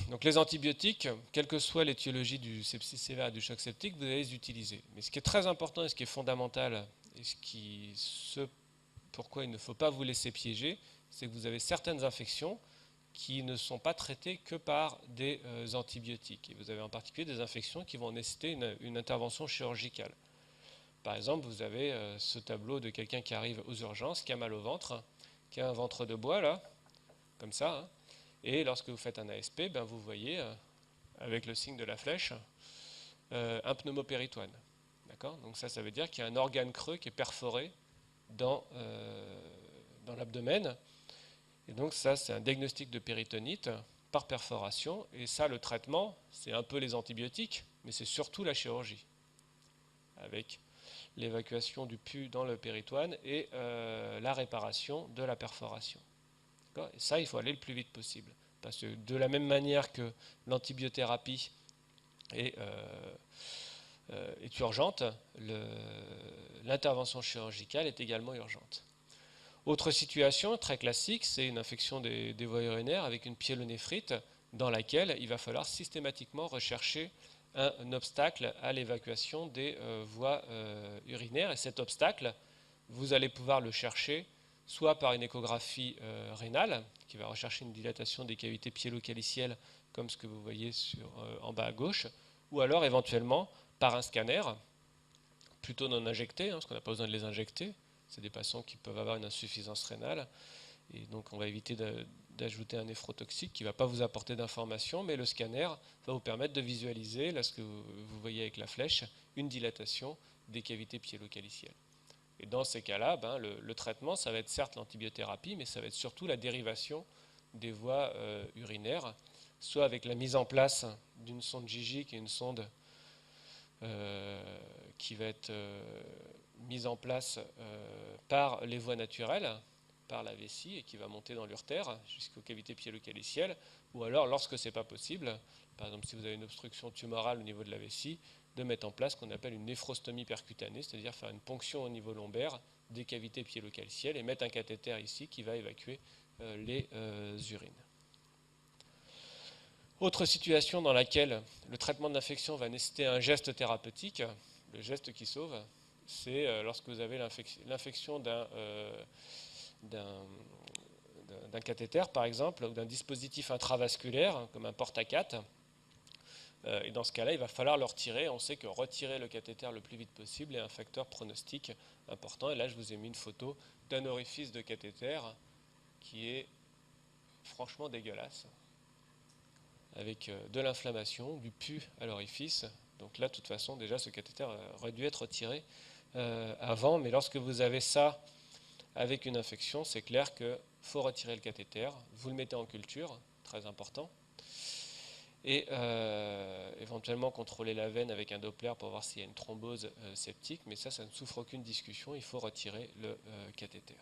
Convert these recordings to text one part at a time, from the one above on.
Donc les antibiotiques, quelle que soit l'étiologie du sepsis sévère et du choc septique, vous allez les utiliser. Mais ce qui est très important et ce qui est fondamental, et ce pourquoi il ne faut pas vous laisser piéger, c'est que vous avez certaines infections qui ne sont pas traitées que par des antibiotiques. Et vous avez en particulier des infections qui vont nécessiter une intervention chirurgicale. Par exemple, vous avez ce tableau de quelqu'un qui arrive aux urgences, qui a mal au ventre, qui a un ventre de bois là, comme ça, hein. Et lorsque vous faites un ASP, ben vous voyez, avec le signe de la flèche, un pneumopéritoine. D'accord? Donc ça veut dire qu'il y a un organe creux qui est perforé dans l'abdomen. Et donc ça, c'est un diagnostic de péritonite par perforation. Et ça, le traitement, c'est un peu les antibiotiques, mais c'est surtout la chirurgie, avec l'évacuation du pus dans le péritoine et la réparation de la perforation. Et ça, il faut aller le plus vite possible. Parce que de la même manière que l'antibiothérapie est urgente, l'intervention chirurgicale est également urgente. Autre situation très classique, c'est une infection des voies urinaires avec une pyélonéphrite dans laquelle il va falloir systématiquement rechercher un obstacle à l'évacuation des voies urinaires. Et cet obstacle, vous allez pouvoir le chercher soit par une échographie rénale, qui va rechercher une dilatation des cavités pyélo-calicielles, comme ce que vous voyez en bas à gauche, ou alors éventuellement par un scanner, plutôt non injecté, parce qu'on n'a pas besoin de les injecter. C'est des patients qui peuvent avoir une insuffisance rénale, et donc on va éviter d'ajouter un néphrotoxique qui ne va pas vous apporter d'informations, mais le scanner va vous permettre de visualiser, là ce que vous voyez avec la flèche, une dilatation des cavités pyélo-calicielles. Et dans ces cas-là, le traitement, ça va être certes l'antibiothérapie, mais ça va être surtout la dérivation des voies urinaires, soit avec la mise en place d'une sonde Gigi, qui est une sonde qui va être mise en place par les voies naturelles, par la vessie, et qui va monter dans l'urtère jusqu'aux cavités pyélo-calicielles, ou alors, lorsque ce n'est pas possible, par exemple si vous avez une obstruction tumorale au niveau de la vessie, de mettre en place ce qu'on appelle une néphrostomie percutanée, c'est-à-dire faire une ponction au niveau lombaire des cavités pyélo-calicielles et mettre un cathéter ici qui va évacuer les urines. Autre situation dans laquelle le traitement de l'infection va nécessiter un geste thérapeutique, le geste qui sauve, c'est lorsque vous avez l'infection d'un cathéter par exemple, ou d'un dispositif intravasculaire comme un porte-à-4. Et dans ce cas-là, il va falloir le retirer. On sait que retirer le cathéter le plus vite possible est un facteur pronostic important. Et là, je vous ai mis une photo d'un orifice de cathéter qui est franchement dégueulasse, avec de l'inflammation, du pus à l'orifice. Donc là, de toute façon, déjà, ce cathéter aurait dû être retiré avant. Mais lorsque vous avez ça avec une infection, c'est clair qu'il faut retirer le cathéter. Vous le mettez en culture, très important. Et éventuellement contrôler la veine avec un Doppler pour voir s'il y a une thrombose septique, mais ça ne souffre aucune discussion, il faut retirer le cathéter.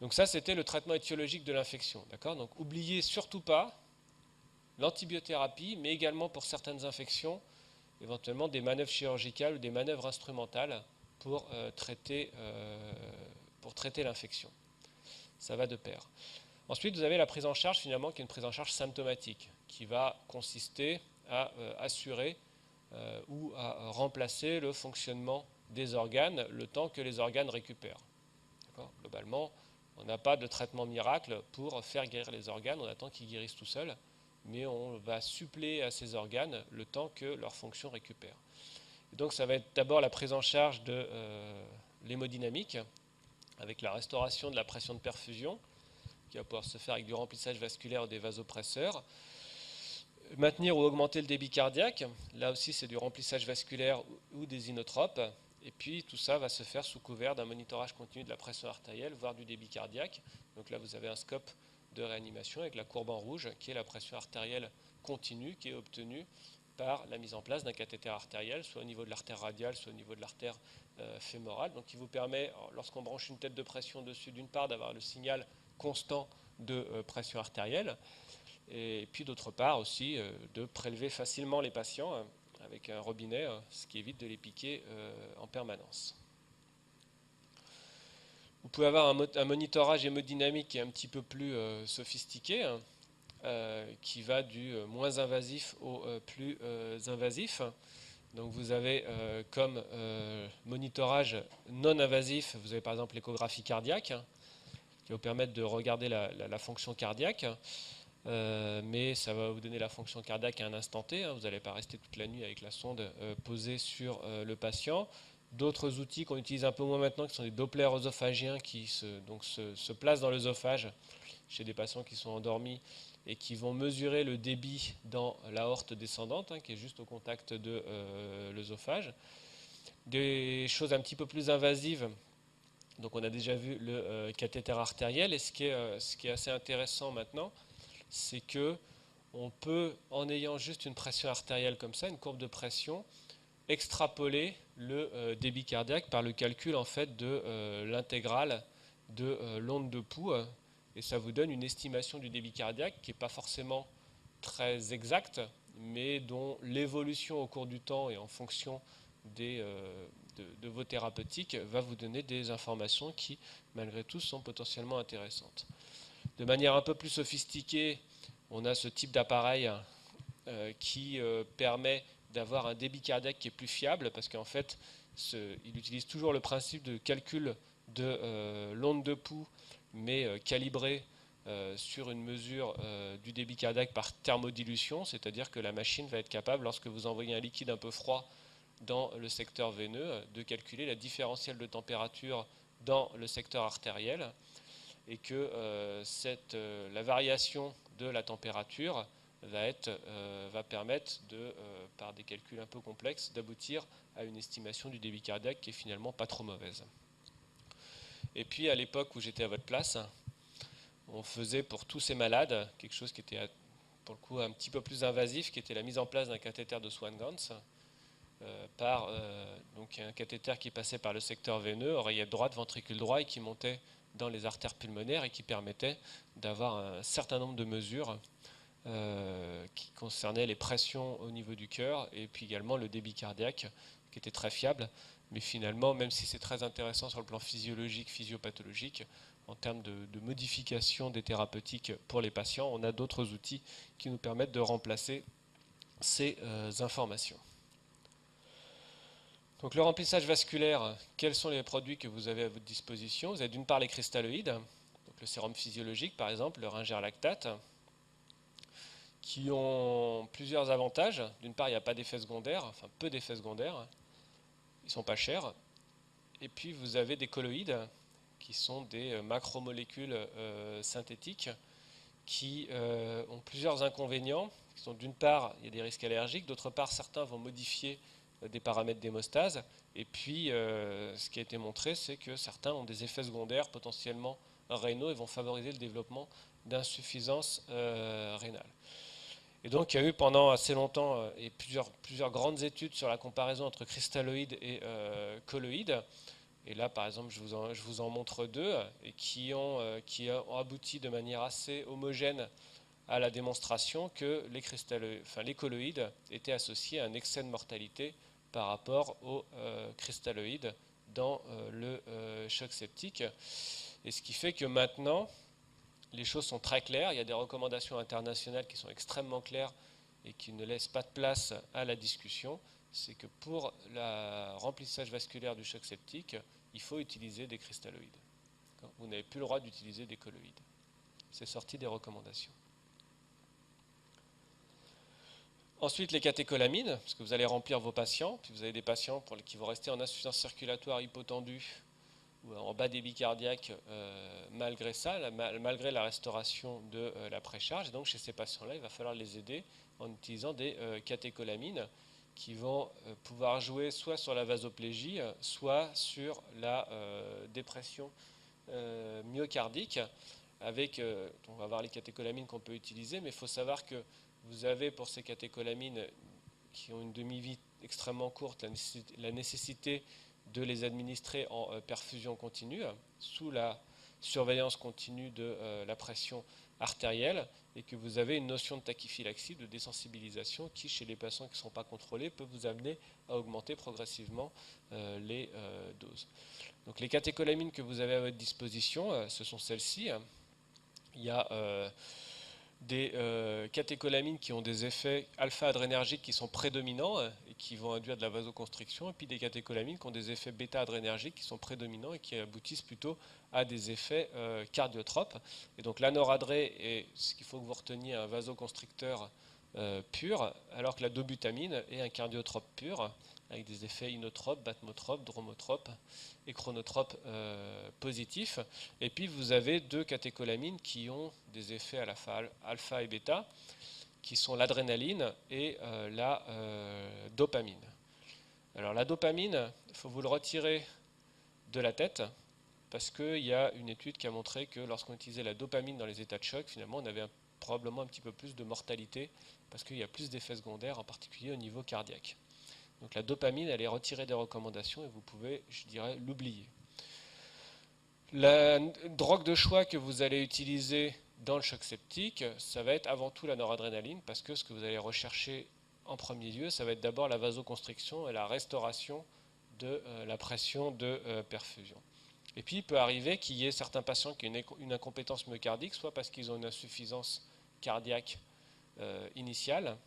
Donc ça, c'était le traitement étiologique de l'infection, d'accord? Donc oubliez surtout pas l'antibiothérapie, mais également pour certaines infections, éventuellement des manœuvres chirurgicales ou des manœuvres instrumentales pour traiter l'infection. Ça va de pair. Ensuite, vous avez la prise en charge finalement qui est une prise en charge symptomatique qui va consister à assurer ou à remplacer le fonctionnement des organes le temps que les organes récupèrent. Globalement, on n'a pas de traitement miracle pour faire guérir les organes, on attend qu'ils guérissent tout seuls, mais on va suppléer à ces organes le temps que leur fonction récupère. Et donc ça va être d'abord la prise en charge de l'hémodynamique, avec la restauration de la pression de perfusion, qui va pouvoir se faire avec du remplissage vasculaire ou des vasopresseurs. Maintenir ou augmenter le débit cardiaque, là aussi c'est du remplissage vasculaire ou des inotropes. Et puis tout ça va se faire sous couvert d'un monitorage continu de la pression artérielle, voire du débit cardiaque. Donc là vous avez un scope de réanimation avec la courbe en rouge, qui est la pression artérielle continue, qui est obtenue par la mise en place d'un cathéter artériel, soit au niveau de l'artère radiale, soit au niveau de l'artère fémorale. Donc qui vous permet, lorsqu'on branche une tête de pression dessus, d'une part d'avoir le signal constant de pression artérielle, et puis d'autre part aussi de prélever facilement les patients avec un robinet, ce qui évite de les piquer en permanence. Vous pouvez avoir un monitorage hémodynamique qui est un petit peu plus sophistiqué, qui va du moins invasif au plus invasif. Donc vous avez comme monitorage non invasif, vous avez par exemple l'échographie cardiaque, qui va vous permettre de regarder la fonction cardiaque. Mais ça va vous donner la fonction cardiaque à un instant T. Vous n'allez pas rester toute la nuit avec la sonde posée sur le patient. D'autres outils qu'on utilise un peu moins maintenant, qui sont des dopplers œsophagiens qui se placent dans l'œsophage chez des patients qui sont endormis et qui vont mesurer le débit dans l'aorte descendante, qui est juste au contact de l'œsophage. Des choses un petit peu plus invasives. Donc on a déjà vu le cathéter artériel. Et ce qui est assez intéressant maintenant, c'est que on peut, en ayant juste une pression artérielle comme ça, une courbe de pression, extrapoler le débit cardiaque par le calcul en fait de l'intégrale de l'onde de pouls, et ça vous donne une estimation du débit cardiaque qui n'est pas forcément très exacte, mais dont l'évolution au cours du temps et en fonction de vos thérapeutiques va vous donner des informations qui, malgré tout, sont potentiellement intéressantes. De manière un peu plus sophistiquée, on a ce type d'appareil qui permet d'avoir un débit cardiaque qui est plus fiable, parce qu'en fait, il utilise toujours le principe de calcul de l'onde de pouls, mais calibré sur une mesure du débit cardiaque par thermodilution, c'est-à-dire que la machine va être capable, lorsque vous envoyez un liquide un peu froid dans le secteur veineux, de calculer la différentielle de température dans le secteur artériel, et que la variation de la température va permettre, par des calculs un peu complexes, d'aboutir à une estimation du débit cardiaque qui est finalement pas trop mauvaise. Et puis à l'époque où j'étais à votre place, on faisait pour tous ces malades quelque chose qui était pour le coup un petit peu plus invasif, qui était la mise en place d'un cathéter de Swan-Ganz, donc un cathéter qui passait par le secteur veineux, oreillette droite, ventricule droit, et qui montait dans les artères pulmonaires et qui permettait d'avoir un certain nombre de mesures qui concernaient les pressions au niveau du cœur et puis également le débit cardiaque qui était très fiable. Mais finalement, même si c'est très intéressant sur le plan physiologique, physiopathologique, en termes de modification des thérapeutiques pour les patients, on a d'autres outils qui nous permettent de remplacer ces informations. Donc le remplissage vasculaire, quels sont les produits que vous avez à votre disposition? Vous avez d'une part les cristalloïdes, donc le sérum physiologique par exemple, le Ringer lactate, qui ont plusieurs avantages. D'une part, il n'y a pas d'effet secondaire, enfin peu d'effets secondaires, ils ne sont pas chers. Et puis vous avez des colloïdes, qui sont des macromolécules synthétiques, qui ont plusieurs inconvénients. Qui sont d'une part, il y a des risques allergiques, d'autre part, certains vont modifier des paramètres d'hémostase. Et puis, ce qui a été montré, c'est que certains ont des effets secondaires potentiellement rénaux et vont favoriser le développement d'insuffisance rénale. Et donc, il y a eu pendant assez longtemps et plusieurs grandes études sur la comparaison entre cristalloïdes et colloïdes. Et là, par exemple, je vous en montre deux et qui ont abouti de manière assez homogène à la démonstration que les colloïdes étaient associés à un excès de mortalité par rapport aux cristalloïdes dans le choc septique. Et ce qui fait que maintenant, les choses sont très claires. Il y a des recommandations internationales qui sont extrêmement claires et qui ne laissent pas de place à la discussion. C'est que pour le remplissage vasculaire du choc septique, il faut utiliser des cristalloïdes. Vous n'avez plus le droit d'utiliser des colloïdes. C'est sorti des recommandations. Ensuite, les catécholamines, parce que vous allez remplir vos patients, puis vous avez des patients qui vont rester en insuffisance circulatoire hypotendue ou en bas débit cardiaque malgré ça, malgré la restauration de la précharge. Et donc chez ces patients-là, il va falloir les aider en utilisant des catécholamines qui vont pouvoir jouer soit sur la vasoplégie, soit sur la dépression myocardique. On va voir les catécholamines qu'on peut utiliser, mais il faut savoir que vous avez pour ces catécholamines qui ont une demi-vie extrêmement courte la nécessité de les administrer en perfusion continue, sous la surveillance continue de la pression artérielle, et que vous avez une notion de tachyphylaxie, de désensibilisation, qui chez les patients qui ne sont pas contrôlés peut vous amener à augmenter progressivement les doses. Donc les catécholamines que vous avez à votre disposition, ce sont celles-ci. Il y a des catécholamines qui ont des effets alpha-adrénergiques qui sont prédominants et qui vont induire de la vasoconstriction, et puis des catécholamines qui ont des effets bêta-adrénergiques qui sont prédominants et qui aboutissent plutôt à des effets cardiotropes. Et donc la noradré est, ce qu'il faut que vous reteniez, un vasoconstricteur pur, alors que la dobutamine est un cardiotrope pur, avec des effets inotropes, batmotropes, dromotropes et chronotropes positifs. Et puis vous avez deux catécholamines qui ont des effets à la fois alpha et bêta, qui sont l'adrénaline et la dopamine. Alors la dopamine, il faut vous le retirer de la tête, parce qu'il y a une étude qui a montré que lorsqu'on utilisait la dopamine dans les états de choc, finalement on avait probablement un petit peu plus de mortalité, parce qu'il y a plus d'effets secondaires, en particulier au niveau cardiaque. Donc la dopamine, elle est retirée des recommandations et vous pouvez, je dirais, l'oublier. La drogue de choix que vous allez utiliser dans le choc septique, ça va être avant tout la noradrénaline, parce que ce que vous allez rechercher en premier lieu, ça va être d'abord la vasoconstriction et la restauration de la pression de perfusion. Et puis il peut arriver qu'il y ait certains patients qui ont une incompétence myocardique, soit parce qu'ils ont une insuffisance cardiaque initiale,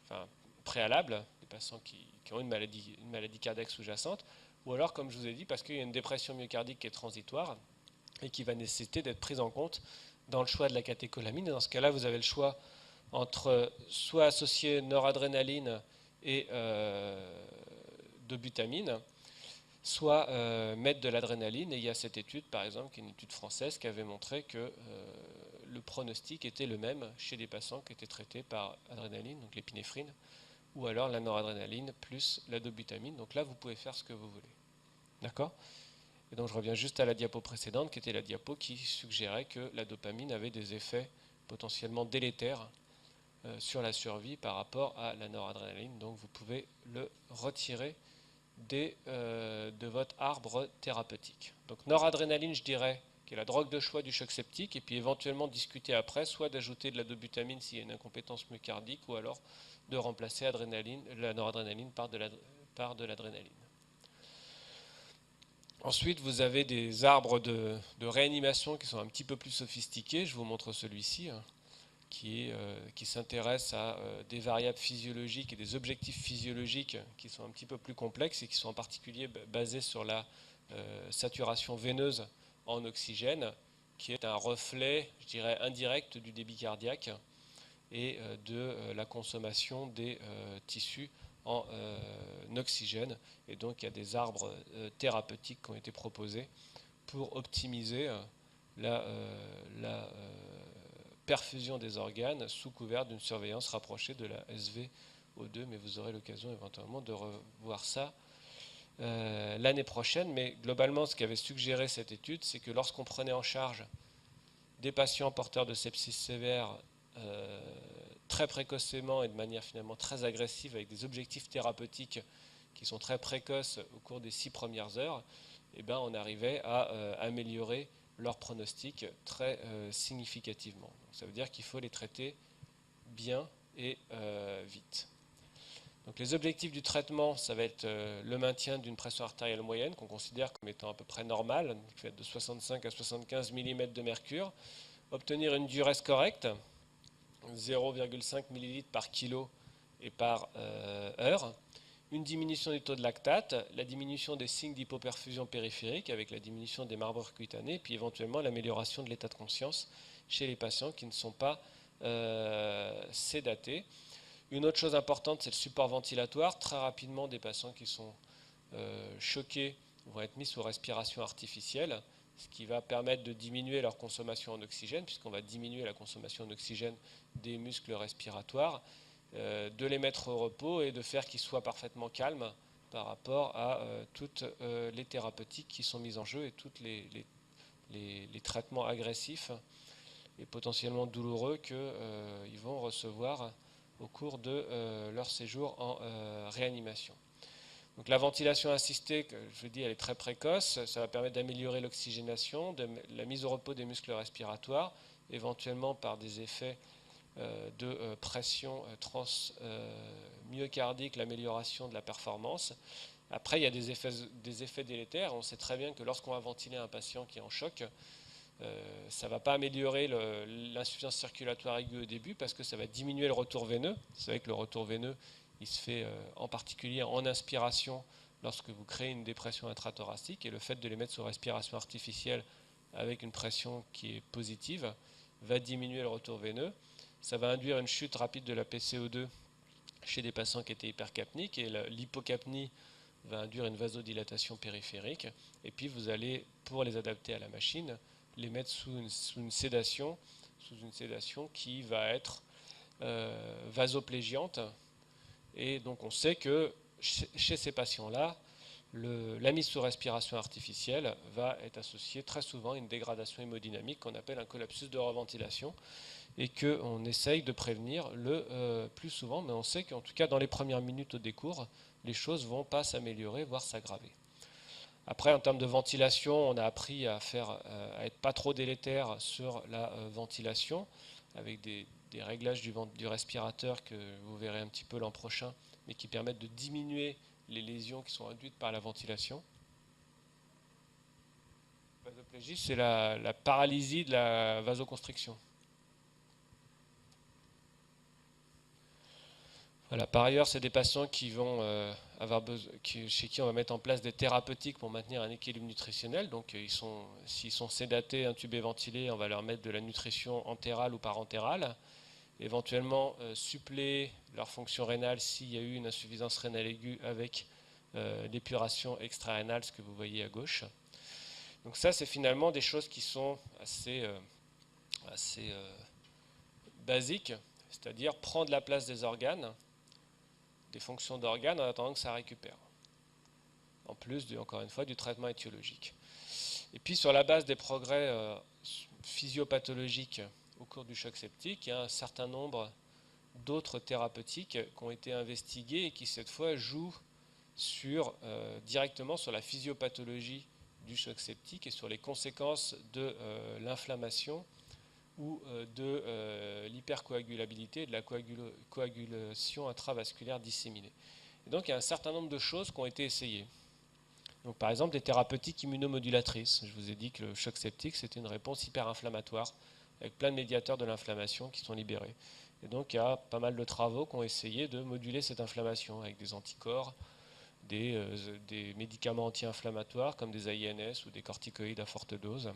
enfin préalable, des patients qui ont une maladie cardiaque sous-jacente, ou alors, comme je vous ai dit, parce qu'il y a une dépression myocardique qui est transitoire et qui va nécessiter d'être prise en compte dans le choix de la catécholamine. Et dans ce cas-là, vous avez le choix entre soit associer noradrénaline et dobutamine, soit mettre de l'adrénaline. Et il y a cette étude, par exemple, qui est une étude française, qui avait montré que le pronostic était le même chez les patients qui étaient traités par adrénaline, donc l'épinéphrine, ou alors la noradrénaline plus la dobutamine. Donc là, vous pouvez faire ce que vous voulez. D'accord ? Et donc je reviens juste à la diapo précédente, qui était la diapo qui suggérait que la dopamine avait des effets potentiellement délétères sur la survie par rapport à la noradrénaline. Donc vous pouvez le retirer de votre arbre thérapeutique. Donc noradrénaline, je dirais, qui est la drogue de choix du choc septique, et puis éventuellement discuter après, soit d'ajouter de la dobutamine s'il y a une incompétence myocardique, ou alors de remplacer la noradrénaline par de l'adrénaline. Ensuite, vous avez des arbres de réanimation qui sont un petit peu plus sophistiqués. Je vous montre celui-ci, qui s'intéresse à des variables physiologiques et des objectifs physiologiques qui sont un petit peu plus complexes et qui sont en particulier basés sur la saturation veineuse en oxygène, qui est un reflet, je dirais, indirect du débit cardiaque et de la consommation des tissus en oxygène. Et donc il y a des arbres thérapeutiques qui ont été proposés pour optimiser la perfusion des organes sous couvert d'une surveillance rapprochée de la SVO2, mais vous aurez l'occasion éventuellement de revoir ça l'année prochaine. Mais globalement, ce qu'avait suggéré cette étude, c'est que lorsqu'on prenait en charge des patients porteurs de sepsis sévère très précocement et de manière finalement très agressive, avec des objectifs thérapeutiques qui sont très précoces au cours des 6 premières heures, eh ben, on arrivait à améliorer leur pronostic très significativement. Donc, ça veut dire qu'il faut les traiter bien et vite. Donc, les objectifs du traitement, ça va être le maintien d'une pression artérielle moyenne qu'on considère comme étant à peu près normale, qui va être de 65 à 75 mm de mercure, obtenir une duresse correcte, 0,5 ml par kilo et par heure, une diminution du taux de lactate, la diminution des signes d'hypoperfusion périphérique avec la diminution des marbrures cutanées, puis éventuellement l'amélioration de l'état de conscience chez les patients qui ne sont pas sédatés. Une autre chose importante, c'est le support ventilatoire. Très rapidement, des patients qui sont choqués vont être mis sous respiration artificielle, ce qui va permettre de diminuer leur consommation en oxygène, puisqu'on va diminuer la consommation d'oxygène des muscles respiratoires, de les mettre au repos et de faire qu'ils soient parfaitement calmes par rapport à toutes les thérapeutiques qui sont mises en jeu et tous les traitements agressifs et potentiellement douloureux qu'ils vont recevoir au cours de leur séjour en réanimation. Donc la ventilation assistée, je vous dis, elle est très précoce. Ça va permettre d'améliorer l'oxygénation, de la mise au repos des muscles respiratoires, éventuellement par des effets de pression transmyocardique, l'amélioration de la performance. Après, il y a des effets délétères. On sait très bien que lorsqu'on va ventiler un patient qui est en choc, Ça ne va pas améliorer l'insuffisance circulatoire aiguë au début parce que ça va diminuer le retour veineux. Vous savez que le retour veineux, il se fait en particulier en inspiration lorsque vous créez une dépression intrathoracique, et le fait de les mettre sous respiration artificielle avec une pression qui est positive va diminuer le retour veineux. Ça va induire une chute rapide de la PCO2 chez des patients qui étaient hypercapniques, et l'hypocapnie va induire une vasodilatation périphérique. Et puis vous allez, pour les adapter à la machine, les mettre sous une sédation qui va être vasoplégiante. Et donc on sait que chez ces patients-là, la mise sous respiration artificielle va être associée très souvent à une dégradation hémodynamique qu'on appelle un collapsus de reventilation, et qu'on essaye de prévenir le plus souvent, mais on sait qu'en tout cas dans les premières minutes des cours, les choses ne vont pas s'améliorer, voire s'aggraver. Après, en termes de ventilation, on a appris à être pas trop délétère sur la ventilation, avec des réglages du respirateur que vous verrez un petit peu l'an prochain, mais qui permettent de diminuer les lésions qui sont induites par la ventilation. La vasoplégie, c'est la paralysie de la vasoconstriction. Voilà, par ailleurs, c'est des patients qui vont chez qui on va mettre en place des thérapeutiques pour maintenir un équilibre nutritionnel. Donc, s'ils sont sédatés, intubés, ventilés, on va leur mettre de la nutrition entérale ou parentérale. Éventuellement, suppléer leur fonction rénale s'il y a eu une insuffisance rénale aiguë avec l'épuration extra-rénale, ce que vous voyez à gauche. Donc ça, c'est finalement des choses qui sont assez basiques, c'est-à-dire prendre la place des organes, des fonctions d'organes en attendant que ça récupère. En plus, encore une fois, du traitement étiologique. Et puis, sur la base des progrès physiopathologiques au cours du choc septique, il y a un certain nombre d'autres thérapeutiques qui ont été investiguées et qui, cette fois, jouent directement sur la physiopathologie du choc septique et sur les conséquences de l'inflammation ou de l'hypercoagulabilité et de la coagulation intravasculaire disséminée. Et donc il y a un certain nombre de choses qui ont été essayées. Donc, par exemple, des thérapeutiques immunomodulatrices. Je vous ai dit que le choc septique, c'était une réponse hyperinflammatoire, avec plein de médiateurs de l'inflammation qui sont libérés. Et donc il y a pas mal de travaux qui ont essayé de moduler cette inflammation avec des anticorps, des médicaments anti-inflammatoires comme des AINS ou des corticoïdes à forte dose.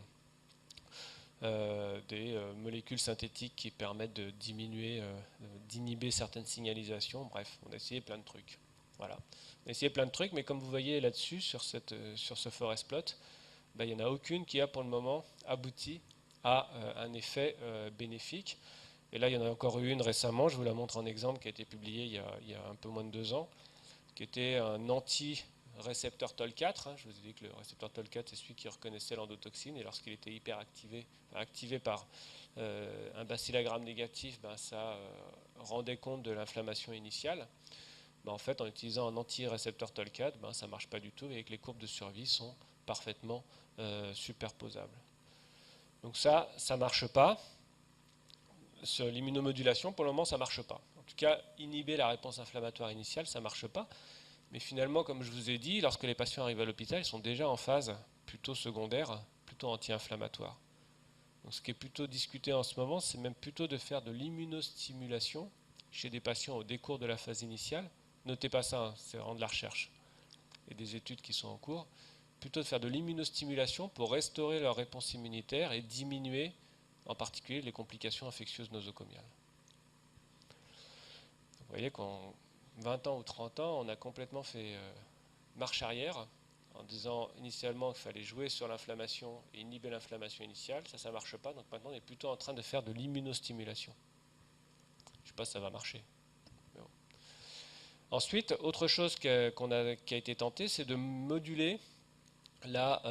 Des molécules synthétiques qui permettent de d'inhiber certaines signalisations. Bref, on a essayé plein de trucs. Voilà. On a essayé plein de trucs, mais comme vous voyez là-dessus, sur ce forest plot, il n'y en a aucune qui a pour le moment abouti à un effet bénéfique. Et là, il y en a encore eu une récemment, je vous la montre en exemple, qui a été publiée il y a un peu moins de 2 ans, qui était un anti-récepteur TOL4. Je vous ai dit que le récepteur TOL4, c'est celui qui reconnaissait l'endotoxine, et lorsqu'il était activé par un bacillogramme négatif, ça rendait compte de l'inflammation initiale. En fait, en utilisant un anti-récepteur TOL4, ça ne marche pas du tout, et que les courbes de survie sont parfaitement superposables. Donc ça ne marche pas. Sur l'immunomodulation, pour le moment, ça ne marche pas. En tout cas, inhiber la réponse inflammatoire initiale, ça ne marche pas. Mais finalement, comme je vous ai dit, lorsque les patients arrivent à l'hôpital, ils sont déjà en phase plutôt secondaire, plutôt anti-inflammatoire. Donc ce qui est plutôt discuté en ce moment, c'est même plutôt de faire de l'immunostimulation chez des patients au décours de la phase initiale. Notez pas ça, c'est vraiment de la recherche et des études qui sont en cours. Plutôt de faire de l'immunostimulation pour restaurer leur réponse immunitaire et diminuer en particulier les complications infectieuses nosocomiales. Vous voyez qu'en 20 ans ou 30 ans, on a complètement fait marche arrière en disant initialement qu'il fallait jouer sur l'inflammation et inhiber l'inflammation initiale. Ça ne marche pas, donc maintenant on est plutôt en train de faire de l'immunostimulation. Je ne sais pas si ça va marcher. Bon. Ensuite, autre chose qui a été tentée, c'est de moduler la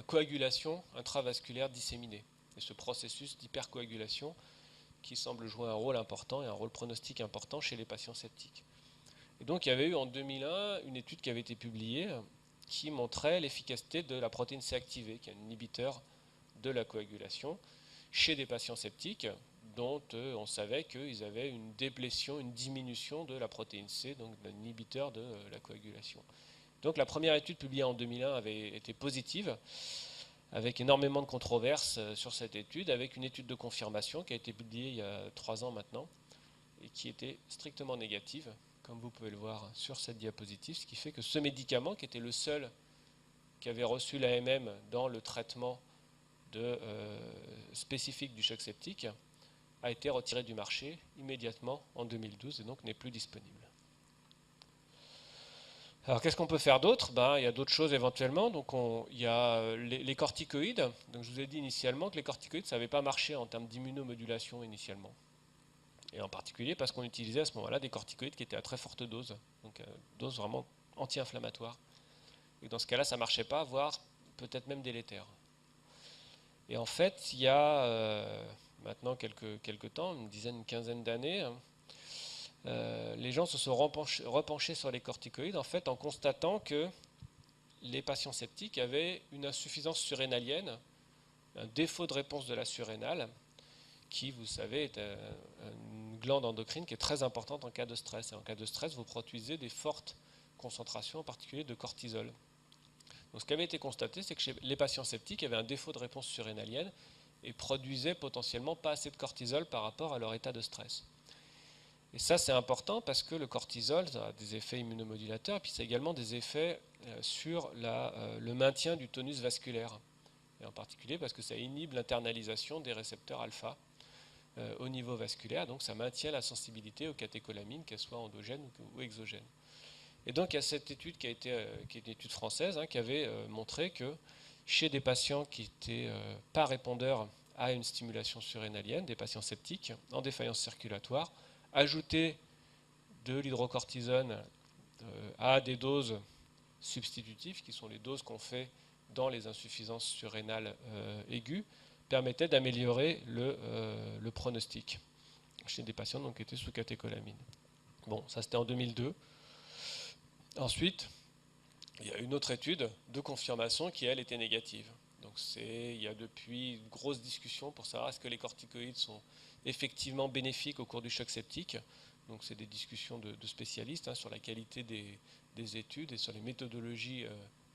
coagulation intravasculaire disséminée. Et ce processus d'hypercoagulation qui semble jouer un rôle important et un rôle pronostique important chez les patients septiques. Et donc il y avait eu en 2001 une étude qui avait été publiée qui montrait l'efficacité de la protéine C activée, qui est un inhibiteur de la coagulation, chez des patients septiques dont on savait qu'ils avaient une déplétion, une diminution de la protéine C, donc d'un inhibiteur de la coagulation. Donc la première étude publiée en 2001 avait été positive, avec énormément de controverses sur cette étude, avec une étude de confirmation qui a été publiée il y a 3 ans maintenant, et qui était strictement négative, comme vous pouvez le voir sur cette diapositive, ce qui fait que ce médicament, qui était le seul qui avait reçu l'AMM dans le traitement spécifique du choc septique, a été retiré du marché immédiatement en 2012 et donc n'est plus disponible. Alors qu'est-ce qu'on peut faire d'autre? Il y a d'autres choses éventuellement. Donc il y a les corticoïdes. Donc je vous ai dit initialement que les corticoïdes ça n'avait pas marché en termes d'immunomodulation initialement. Et en particulier parce qu'on utilisait à ce moment-là des corticoïdes qui étaient à très forte dose, donc dose vraiment anti-inflammatoire. Et dans ce cas-là, ça ne marchait pas, voire peut-être même délétère. Et en fait, il y a maintenant quelques temps, une quinzaine d'années, les gens se sont repenchés sur les corticoïdes en fait en constatant que les patients septiques avaient une insuffisance surrénalienne, un défaut de réponse de la surrénale, qui, vous savez, est une glande endocrine qui est très importante en cas de stress. Et en cas de stress, vous produisez des fortes concentrations, en particulier de cortisol. Donc, ce qui avait été constaté, c'est que chez les patients septiques avaient un défaut de réponse surrénalienne et produisaient potentiellement pas assez de cortisol par rapport à leur état de stress. Et ça, c'est important parce que le cortisol ça a des effets immunomodulateurs, et puis ça a également des effets sur le maintien du tonus vasculaire. Et en particulier parce que ça inhibe l'internalisation des récepteurs alpha au niveau vasculaire, donc ça maintient la sensibilité aux catécholamines, qu'elles soient endogènes ou exogènes. Et donc il y a cette étude qui est une étude française, qui avait montré que chez des patients qui n'étaient pas répondeurs à une stimulation surrénalienne, des patients septiques en défaillance circulatoire, ajouter de l'hydrocortisone à des doses substitutives, qui sont les doses qu'on fait dans les insuffisances surrénales aiguës, permettait d'améliorer le pronostic chez des patients donc, qui étaient sous catécholamine. Bon, ça c'était en 2002. Ensuite, il y a une autre étude de confirmation qui, elle, était négative. Donc il y a depuis une grosse discussion pour savoir est-ce que les corticoïdes sont effectivement bénéfiques au cours du choc septique. Donc c'est des discussions de spécialistes sur la qualité des études et sur les méthodologies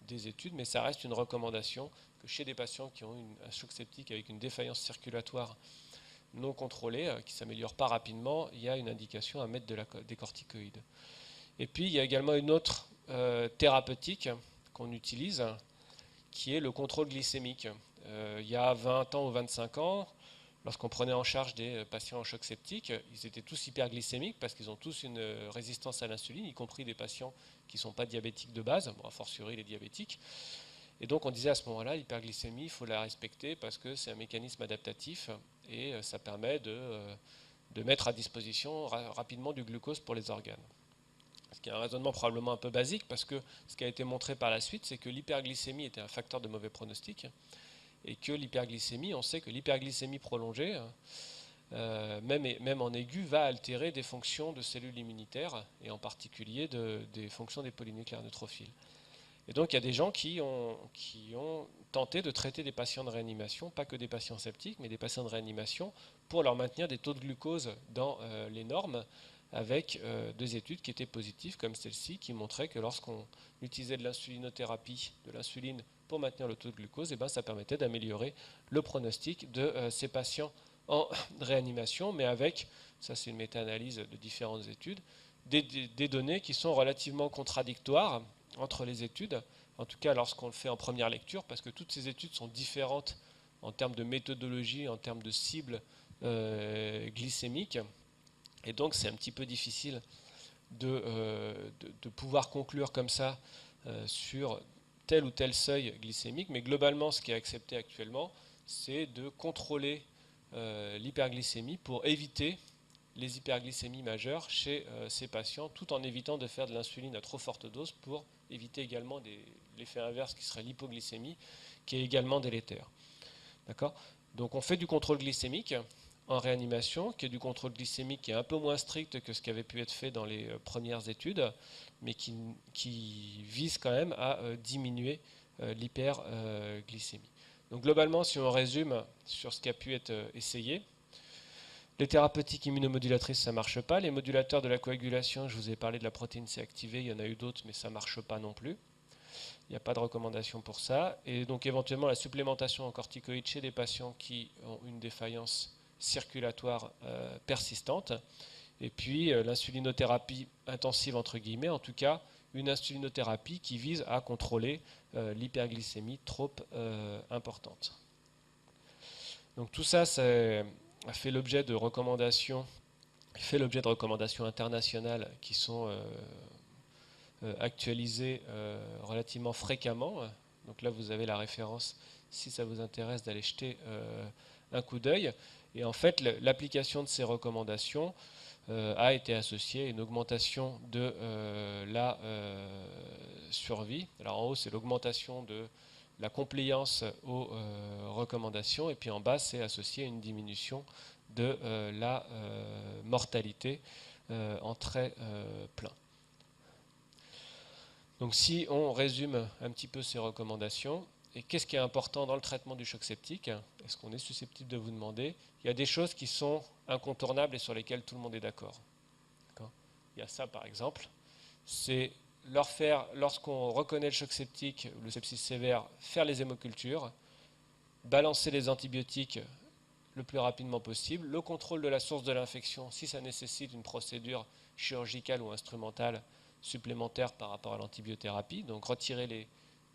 des études, mais ça reste une recommandation que chez des patients qui ont un choc septique avec une défaillance circulatoire non contrôlée, qui ne s'améliore pas rapidement, il y a une indication à mettre des corticoïdes. Et puis il y a également une autre thérapeutique qu'on utilise, qui est le contrôle glycémique. Il y a 20 ans ou 25 ans, lorsqu'on prenait en charge des patients en choc septique, ils étaient tous hyperglycémiques parce qu'ils ont tous une résistance à l'insuline, y compris des patients qui ne sont pas diabétiques de base, bon, a fortiori les diabétiques. Et donc on disait à ce moment-là, l'hyperglycémie, il faut la respecter parce que c'est un mécanisme adaptatif et ça permet de mettre à disposition rapidement du glucose pour les organes. Ce qui est un raisonnement probablement un peu basique parce que ce qui a été montré par la suite, c'est que l'hyperglycémie était un facteur de mauvais pronostic et que l'hyperglycémie, on sait que l'hyperglycémie prolongée, même en aigu, va altérer des fonctions de cellules immunitaires et en particulier des fonctions des polynucléaires neutrophiles. Et donc il y a des gens qui ont tenté de traiter des patients de réanimation, pas que des patients septiques, mais des patients de réanimation, pour leur maintenir des taux de glucose dans les normes, avec deux études qui étaient positives, comme celle-ci, qui montraient que lorsqu'on utilisait de l'insulinothérapie, de l'insuline pour maintenir le taux de glucose, ça permettait d'améliorer le pronostic de ces patients en réanimation, mais avec, ça c'est une méta-analyse de différentes études, des données qui sont relativement contradictoires entre les études, en tout cas lorsqu'on le fait en première lecture, parce que toutes ces études sont différentes en termes de méthodologie, en termes de cibles glycémiques, et donc c'est un petit peu difficile de pouvoir conclure comme ça sur tel ou tel seuil glycémique, mais globalement ce qui est accepté actuellement, c'est de contrôler l'hyperglycémie pour éviter les hyperglycémies majeures chez ces patients, tout en évitant de faire de l'insuline à trop forte dose pour éviter également l'effet inverse qui serait l'hypoglycémie, qui est également délétère. D'accord ? Donc on fait du contrôle glycémique en réanimation, qui est du contrôle glycémique qui est un peu moins strict que ce qui avait pu être fait dans les premières études, mais qui vise quand même à diminuer l'hyperglycémie. Donc globalement, si on résume sur ce qui a pu être essayé, les thérapeutiques immunomodulatrices, ça ne marche pas. Les modulateurs de la coagulation, je vous ai parlé de la protéine C activée, il y en a eu d'autres, mais ça ne marche pas non plus. Il n'y a pas de recommandation pour ça. Et donc éventuellement la supplémentation en corticoïdes chez des patients qui ont une défaillance circulatoire persistante. Et puis l'insulinothérapie intensive entre guillemets, en tout cas une insulinothérapie qui vise à contrôler l'hyperglycémie trop importante. Donc tout ça, a fait l'objet de recommandations internationales qui sont actualisées relativement fréquemment. Donc là, vous avez la référence, si ça vous intéresse, d'aller jeter un coup d'œil. Et en fait, l'application de ces recommandations a été associée à une augmentation de la survie. Alors en haut, c'est l'augmentation de la compliance aux recommandations, et puis en bas, c'est associé à une diminution de la mortalité en trait plein. Donc si on résume un petit peu ces recommandations, et qu'est-ce qui est important dans le traitement du choc septique? Est-ce qu'on est susceptible de vous demander? Il y a des choses qui sont incontournables et sur lesquelles tout le monde est d'accord. Il y a ça par exemple, c'est lorsqu'on reconnaît le choc septique ou le sepsis sévère, faire les hémocultures, balancer les antibiotiques le plus rapidement possible, le contrôle de la source de l'infection si ça nécessite une procédure chirurgicale ou instrumentale supplémentaire par rapport à l'antibiothérapie, donc retirer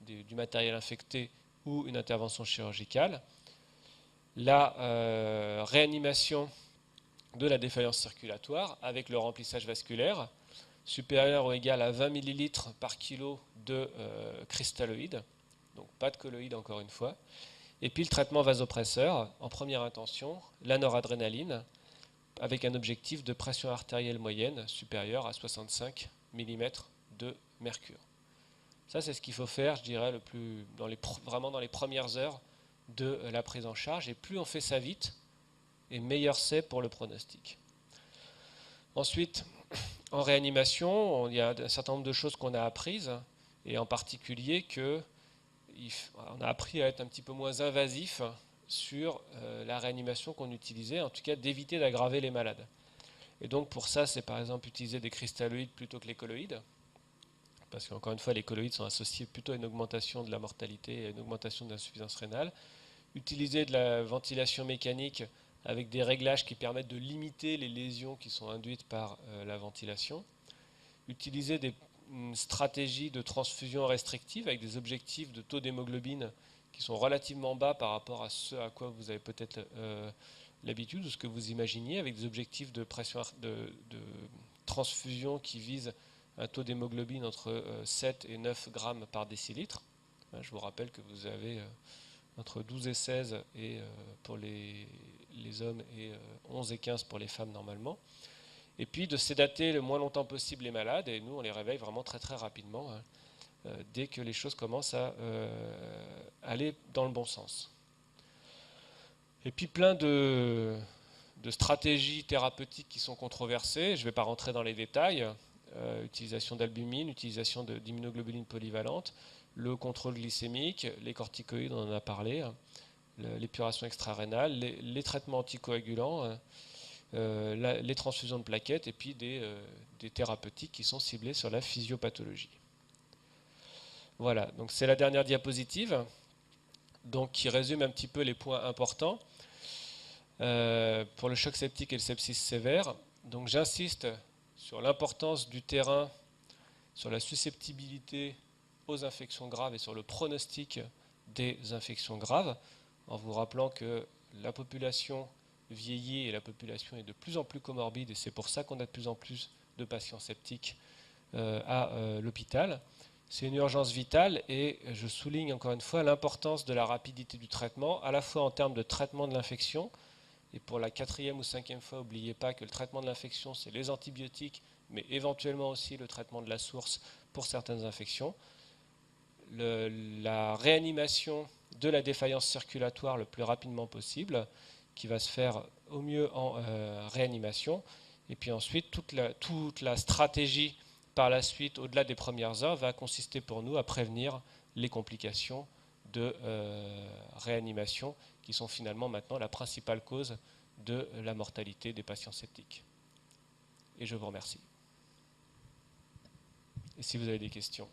du matériel infecté ou une intervention chirurgicale, la réanimation de la défaillance circulatoire avec le remplissage vasculaire supérieur ou égal à 20 ml par kilo de cristalloïdes, donc pas de colloïdes encore une fois, et puis le traitement vasopresseur en première intention, la noradrénaline, avec un objectif de pression artérielle moyenne supérieure à 65 mm de mercure. Ça, c'est ce qu'il faut faire, je dirais, vraiment dans les premières heures de la prise en charge, et plus on fait ça vite, et meilleur c'est pour le pronostic. Ensuite, en réanimation, il y a un certain nombre de choses qu'on a apprises, et en particulier on a appris à être un petit peu moins invasif sur la réanimation qu'on utilisait, en tout cas d'éviter d'aggraver les malades. Et donc pour ça, c'est par exemple utiliser des cristalloïdes plutôt que les colloïdes, parce qu'encore une fois, les colloïdes sont associés plutôt à une augmentation de la mortalité et à une augmentation de l'insuffisance rénale. Utiliser de la ventilation mécanique avec des réglages qui permettent de limiter les lésions qui sont induites par la ventilation. Utiliser des stratégies de transfusion restrictive avec des objectifs de taux d'hémoglobine qui sont relativement bas par rapport à ce à quoi vous avez peut-être l'habitude ou ce que vous imaginiez, avec des objectifs de pression de transfusion qui visent un taux d'hémoglobine entre 7 et 9 grammes par décilitre. Je vous rappelle que vous avez entre 12 et 16 pour les hommes et 11 et 15 pour les femmes normalement. Et puis de sédater le moins longtemps possible les malades, et nous on les réveille vraiment très très rapidement dès que les choses commencent à aller dans le bon sens. Et puis plein de stratégies thérapeutiques qui sont controversées, je ne vais pas rentrer dans les détails, utilisation d'albumine, utilisation d'immunoglobulines polyvalentes, le contrôle glycémique, les corticoïdes, on en a parlé, l'épuration extra-rénale, les traitements anticoagulants, les transfusions de plaquettes, et puis des thérapeutiques qui sont ciblées sur la physiopathologie. Voilà, donc c'est la dernière diapositive, donc qui résume un petit peu les points importants pour le choc septique et le sepsis sévère. Donc j'insiste sur l'importance du terrain, sur la susceptibilité aux infections graves et sur le pronostic des infections graves, en vous rappelant que la population vieillit et la population est de plus en plus comorbide, et c'est pour ça qu'on a de plus en plus de patients septiques à l'hôpital. C'est une urgence vitale, et je souligne encore une fois l'importance de la rapidité du traitement, à la fois en termes de traitement de l'infection, et pour la 4e ou 5e fois, n'oubliez pas que le traitement de l'infection, c'est les antibiotiques, mais éventuellement aussi le traitement de la source pour certaines infections. La réanimation de la défaillance circulatoire le plus rapidement possible, qui va se faire au mieux en réanimation, et puis ensuite toute la stratégie par la suite, au-delà des premières heures, va consister pour nous à prévenir les complications de réanimation, qui sont finalement maintenant la principale cause de la mortalité des patients septiques. Et je vous remercie. Et si vous avez des questions.